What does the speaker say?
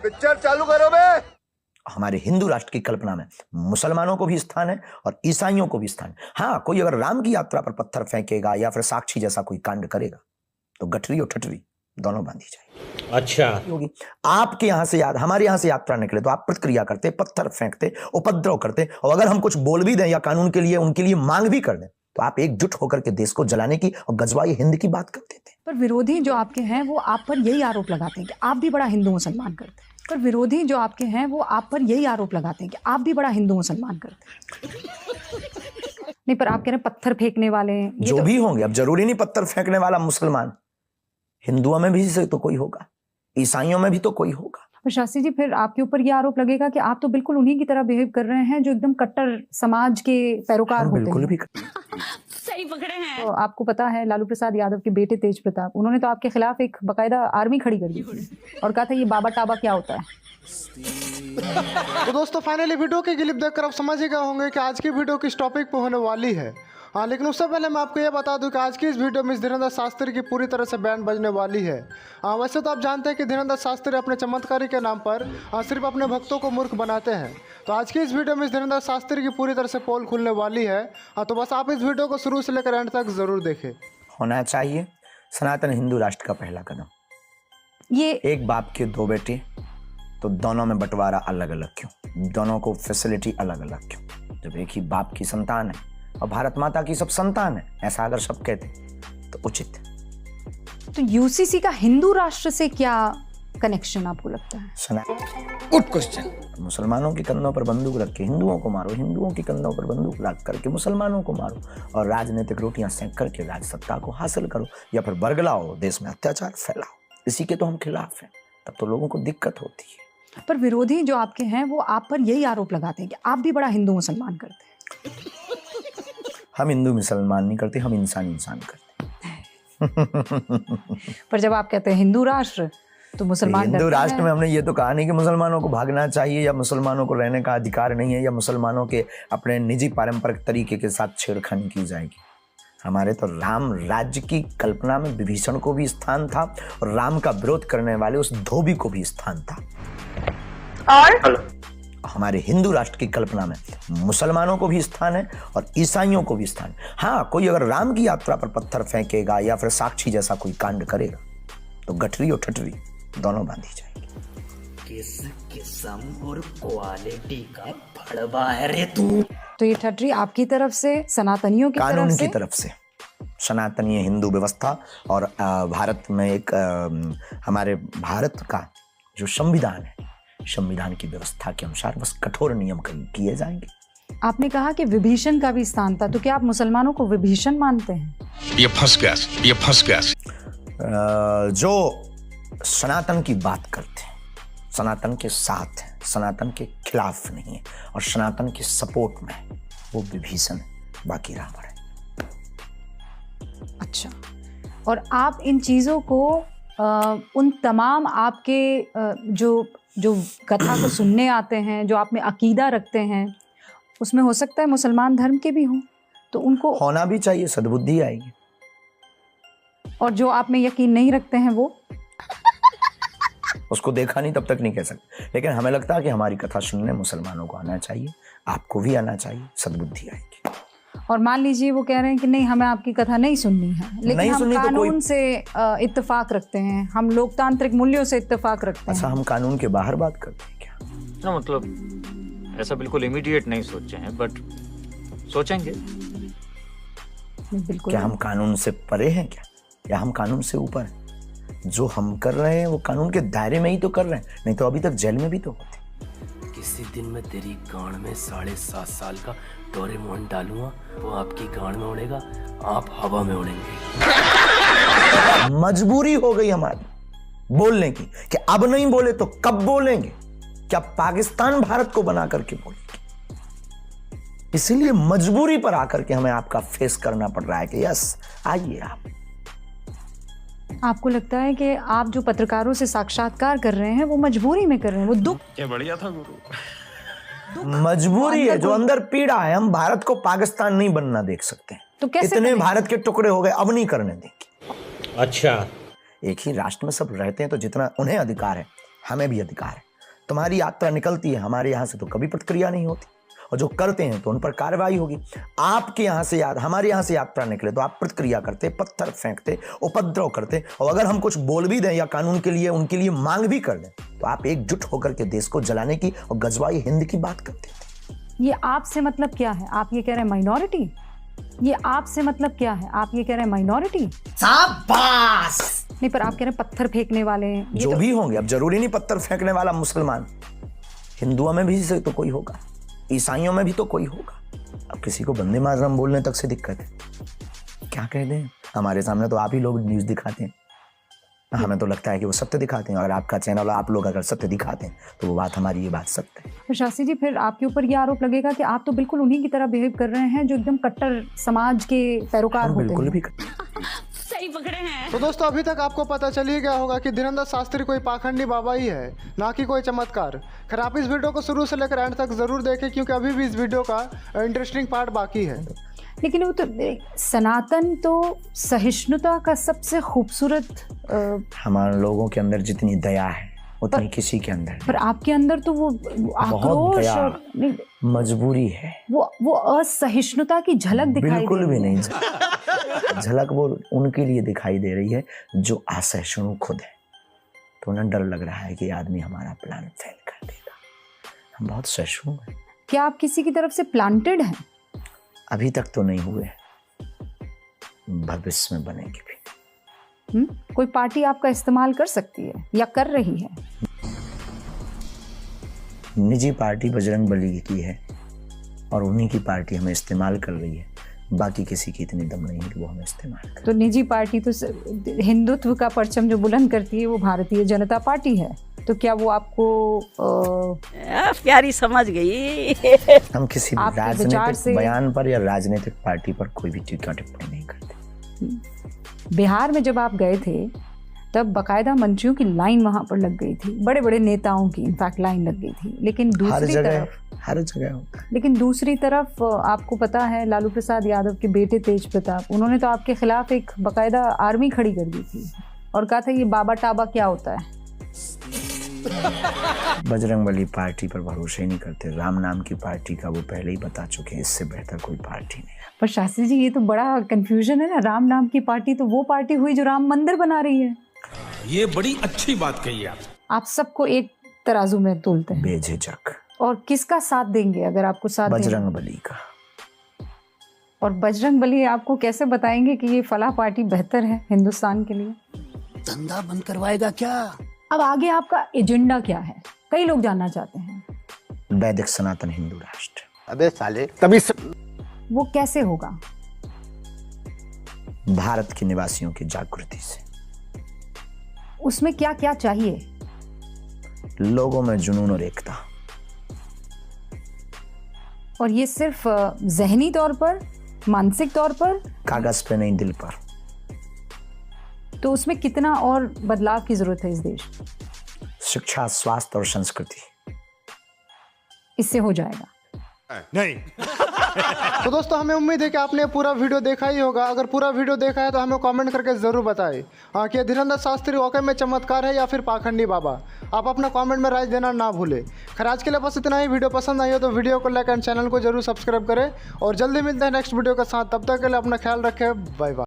Picture चालू करो बे। हमारे हिंदू राष्ट्र की कल्पना में मुसलमानों को भी स्थान है और ईसाइयों को भी स्थान है। हाँ, कोई अगर राम की यात्रा पर पत्थर फेंकेगा या फिर साक्षी जैसा कोई कांड करेगा तो गठरी और ठठरी दोनों बांधी जाएगी। अच्छा होगी। आपके यहां से हमारे यहां से यात्रा निकले तो आप प्रतिक्रिया करते, पत्थर फेंकते, उपद्रव करते, और अगर हम कुछ बोल भी दें या कानून के लिए उनके लिए मांग भी कर दें तो आप एकजुट होकर के देश को जलाने की और गजवाई हिंद की बात करते थे। पर विरोधी जो आपके हैं वो आप पर यही आरोप लगाते हैं कि आप भी बड़ा हिंदू मुसलमान करते हैं। पर विरोधी जो आपके हैं वो आप पर यही आरोप लगाते हैं कि आप भी बड़ा हिंदू मुसलमान करते हैं। नहीं, पर आप कह रहे हैं पत्थर फेंकने वाले जो भी होंगे, अब जरूरी नहीं पत्थर फेंकने वाला मुसलमान, हिंदुओं में भी से तो कोई होगा, ईसाइयों में भी तो कोई होगा। पर शास्त्री जी, फिर आपके ऊपर ये आरोप लगेगा कि आप तो बिल्कुल उन्हीं की तरह बिहेव कर रहे हैं जो एकदम कट्टर समाज के पैरोकार होते बिल्कुल हैं। भी सही पकड़े हैं। तो आपको पता है लालू प्रसाद यादव के बेटे तेज प्रताप, उन्होंने तो आपके खिलाफ एक बकायदा आर्मी खड़ी कर दी और कहा था ये बाबा टाबा क्या होता है। तो दोस्तों फाइनली वीडियो के क्लिप देखकर आप समझ ही गए होंगे कि आज की वीडियो किस टॉपिक पे होने वाली है। हाँ, लेकिन उससे पहले मैं आपको ये बता दूं कि आज की इस वीडियो में इस धीरेन्द्र शास्त्री की पूरी तरह से बैंड बजने वाली है। वैसे तो आप जानते हैं कि धीरेन्द्र शास्त्री अपने चमत्कारी के नाम पर सिर्फ अपने भक्तों को मूर्ख बनाते हैं। तो आज की इस वीडियो में इस धीरेन्द्र शास्त्री की पूरी तरह से पोल खुलने वाली है। तो बस आप इस वीडियो को शुरू से लेकर एंड तक जरूर देखें। होना चाहिए सनातन हिंदू राष्ट्र का पहला कदम। ये एक बाप के दो बेटे तो दोनों में बंटवारा अलग अलग क्यों, दोनों को फैसिलिटी अलग अलग क्यों, जब एक ही बाप की संतान है और भारत माता की सब संतान है, ऐसा अगर सब कहते तो उचित है। तो यूसीसी का हिंदू राष्ट्र से क्या कनेक्शन आपको लगता है? Good question. मुसलमानों के कंधों पर बंदूक रख के हिंदुओं को मारो, हिंदुओं के कंधों पर बंदूक रख करके मुसलमानों को मारो और राजनीतिक रोटियां सेंक करके राज सत्ता को हासिल करो, या फिर बरगलाओ, देश में अत्याचार फैलाओ, इसी के तो हम खिलाफ हैं। तब तो लोगों को दिक्कत होती है। पर विरोधी जो आपके हैं वो आप पर यही आरोप लगाते हैं कि आप भी बड़ा हिंदू मुसलमान करते हैं। हम हिंदू मुसलमान नहीं करते, हम इंसान करते हैं। पर जब आप कहते हैं हिंदू राष्ट्र तो मुसलमान हिंदू डरते राष्ट्र हैं। में हमने ये तो कहा नहीं कि मुसलमानों को भागना चाहिए या मुसलमानों को रहने का अधिकार नहीं है या मुसलमानों के अपने निजी पारंपरिक तरीके के साथ छेड़खानी की जाएगी। हमारे तो राम राज्य की कल्पना में विभीषण को भी स्थान था और राम का विरोध करने वाले उस धोबी को भी स्थान था। और हमारे हिंदू राष्ट्र की कल्पना में मुसलमानों को भी स्थान है और ईसाइयों को भी स्थान है। हाँ, कोई अगर राम की यात्रा पर पत्थर फेंकेगा या फिर साक्षी जैसा कोई कांड करेगा तो गठरी और ठठरी दोनों बांधी जाएगी। किस किस्म और क्वालिटी का भड़वा है रे तू। तो ये ठटरी आपकी तरफ से, सनातनियों की कानून तरफ की से? तरफ से सनातनीय हिंदू व्यवस्था और भारत में एक हमारे भारत का जो संविधान है, संविधान की व्यवस्था के अनुसार बस कठोर नियम किए जाएंगे। आपने कहा कि विभीषण का भी स्थान था, तो क्या आप मुसलमानों को विभीषण मानते हैं? ये फंस गया। जो सनातन की बात करते हैं, सनातन के साथ है, सनातन के खिलाफ नहीं है और सनातन के सपोर्ट में है, वो विभीषण है, बाकी रावण है। अच्छा, और आप इन चीज़ों को उन तमाम आपके जो कथा को सुनने आते हैं, जो आप में अकीदा रखते हैं, उसमें हो सकता है मुसलमान धर्म के भी हों, तो उनको होना भी चाहिए, सद्बुद्धि आएगी। और जो आप में यकीन नहीं रखते हैं वो उसको देखा नहीं तब तक नहीं कह सकते, लेकिन हमें लगता है कि हमारी कथा सुनने मुसलमानों को आना चाहिए, आपको भी आना चाहिए, सद्बुद्धि आएगी। और मान लीजिए वो कह रहे हैं कि नहीं, हमें आपकी कथा नहीं सुननी है, लेकिन हम कानून से इत्तेफाक रखते हैं, हम लोकतांत्रिक मूल्यों से इत्तेफाक रखते हैं। अच्छा, हम कानून के बाहर बात करते हैं क्या? ना, मतलब ऐसा बिल्कुल इमीडिएट नहीं सोचे हैं, बट सोचेंगे। बिल्कुल। क्या हम कानून से परे हैं क्या, या हम कानून से ऊपर हैं? जो हम कर रहे हैं वो कानून के दायरे में ही तो कर रहे हैं, नहीं तो अभी तक जेल में भी तो होते। किसी दिन मैं तेरी गांड में 7.5 साल का डोरेमोन डालूंगा, वो आपकी गांड में उड़ेगा, आप हवा में उड़ेंगे। मजबूरी हो गई हमारी बोलने की कि अब नहीं बोले तो कब बोलेंगे? क्या पाकिस्तान भारत को बना करके बोलेगी? इसीलिए मजबूरी पर आकर के हमें आपका फेस करना पड़ रहा है कि यस, आइए आप। आपको लगता है कि आप जो पत्रकारों से साक्षात्कार कर रहे हैं वो मजबूरी में कर रहे हैं, वो दुख? क्या बढ़िया था गुरु। मजबूरी है, जो अंदर पीड़ा है। हम भारत को पाकिस्तान नहीं बनना देख सकते, तो कैसे इतने भारत के टुकड़े हो गए, अब नहीं करने देंगे। अच्छा, एक ही राष्ट्र में सब रहते हैं तो जितना उन्हें अधिकार है हमें भी अधिकार है, तुम्हारी यात्रा निकलती है, हमारे यहाँ से तो कभी प्रतिक्रिया नहीं होती, और जो करते हैं तो उन पर कार्रवाई होगी। आपके यहाँ से हमारे यहाँ से यात्रा निकले तो आप प्रतिक्रिया करते, पत्थर फेंकते, उपद्रव करते, और अगर हम कुछ बोल भी दें या कानून के लिए उनके लिए मांग भी कर दें तो आप एकजुट होकर के देश को जलाने की और गजवाई हिंद की बात करते थे। ये आपसे मतलब क्या है? आप ये कह रहे हैं माइनॉरिटी? ये आपसे मतलब क्या है? आप ये कह रहे हैं माइनॉरिटी? शाबाश। नहीं, पर आप कह रहे हैं पत्थर फेंकने वाले हैं। जो भी होंगे, अब जरूरी नहीं पत्थर फेंकने वाला मुसलमान, हिंदुओं में भी से तो कोई होगा, ईसाइयों में भी तो कोई होगा। अब किसी को वंदे मातरम बोलने तक से दिक्कत है, क्या कह दें? हमारे सामने तो आप ही लोग न्यूज़ दिखाते हैं, हमें तो लगता है कि वो सत्य दिखाते हैं। अगर आपका चैनल, आप लोग अगर सत्य दिखाते हैं तो वो बात हमारी, ये बात सत्य है। तो शास्त्री जी, फिर आपके ऊपर ये आरोप लगेगा कि आप तो बिल्कुल उन्हीं की तरह बिहेव कर रहे हैं जो एकदम कट्टर समाज के पैरोकार होते बिल्कुल हैं। भी सही पकड़े हैं। तो दोस्तों अभी तक आपको पता चल ही गया होगा कि धीरेंद्र शास्त्री कोई पाखंडी बाबा ही है, ना कि कोई चमत्कार। खैर आप इस वीडियो को शुरू से लेकर एंड तक जरूर देखें, क्योंकि अभी भी इस वीडियो का इंटरेस्टिंग पार्ट बाकी है। लेकिन वो तो सनातन तो सहिष्णुता का सबसे खूबसूरत हमारे लोगों के अंदर जितनी दया है उतनी किसी के अंदर पर आपके अंदर तो वो आक्रोश दया, और मजबूरी है, वो असहिष्णुता की झलक दिखाई बिल्कुल दे भी रही है। नहीं। झलक वो उनके लिए दिखाई दे रही है जो असहिष्णु खुद है, तो उन्हें डर लग रहा है कि आदमी हमारा प्लान फेल कर देगा। हम बहुत सहिष्णु हैं। क्या आप किसी की तरफ से प्लांटेड हैं? अभी तक तो नहीं हुए, भविष्य में बनेंगे भी। कोई पार्टी आपका इस्तेमाल कर सकती है या कर रही है? निजी पार्टी बजरंगबली की है और उन्हीं की पार्टी हमें इस्तेमाल कर रही है, बाकी किसी की इतनी दम नहीं है कि वो हमें इस्तेमाल करे। तो निजी पार्टी तो हिंदुत्व का परचम जो बुलंद करती है वो भारतीय जनता पार्टी है, तो क्या वो आपको प्यारी समझ गई। हम किसी भी आपके विचार राजनीतिक से- बयान पर या राजनीतिक पार्टी पर कोई भी टीका टिप्पणी नहीं करते। बिहार में जब आप गए थे तब बकायदा मंत्रियों की लाइन वहां पर लग गई थी, बड़े बड़े नेताओं की इनफैक्ट लाइन लग गई थी। लेकिन हर दूसरी जगह तरफ हर जगह होता है। लेकिन दूसरी तरफ आपको पता है लालू प्रसाद यादव के बेटे तेज प्रताप, उन्होंने तो आपके खिलाफ एक बकायदा आर्मी खड़ी कर दी थी और कहा था ये बाबा टाबा क्या होता है। बजरंगबली पार्टी पर भरोसा ही नहीं करते। राम नाम की पार्टी का वो पहले ही बता चुके हैं, इससे बेहतर कोई पार्टी नहीं है। पर शास्त्री जी ये तो बड़ा कंफ्यूजन है ना, राम नाम की पार्टी तो वो पार्टी हुई जो राम मंदिर बना रही है। ये बड़ी अच्छी बात कही आप सबको एक तराजू में तोलते हैं बेझिझक और किसका साथ देंगे अगर आपको साथ देंगे? बजरंगबली का। और बजरंगबली आपको कैसे बताएंगे कि ये फलाह पार्टी बेहतर है हिंदुस्तान के लिए? धंधा बंद करवाएगा क्या? अब आगे आपका एजेंडा क्या है, कई लोग जानना चाहते हैं। वैदिक सनातन हिंदू राष्ट्र। अबे साले तभी वो कैसे होगा? भारत के निवासियों की जागृति से। उसमें क्या क्या चाहिए? लोगों में जुनून और एकता। और ये सिर्फ जहनी तौर पर, मानसिक तौर पर, कागज पे नहीं, दिल पर। तो उसमें कितना और बदलाव की जरूरत है इस देश में? शिक्षा, स्वास्थ्य और संस्कृति। इससे हो जाएगा। नहीं। तो दोस्तों हमें उम्मीद है कि आपने पूरा वीडियो देखा ही होगा। अगर पूरा वीडियो देखा है तो हमें कमेंट करके ज़रूर बताएं कि धीरेंद्र शास्त्री वाकई में चमत्कार है या फिर पाखंडी बाबा। आप अपना कमेंट में राय देना ना भूलें। खैर आज के लिए बस इतना ही। वीडियो पसंद आई हो तो वीडियो को लाइक एंड चैनल को जरूर सब्सक्राइब करें और जल्दी मिलते हैं नेक्स्ट वीडियो के साथ। तब तक के लिए अपना ख्याल रखें। Bye bye.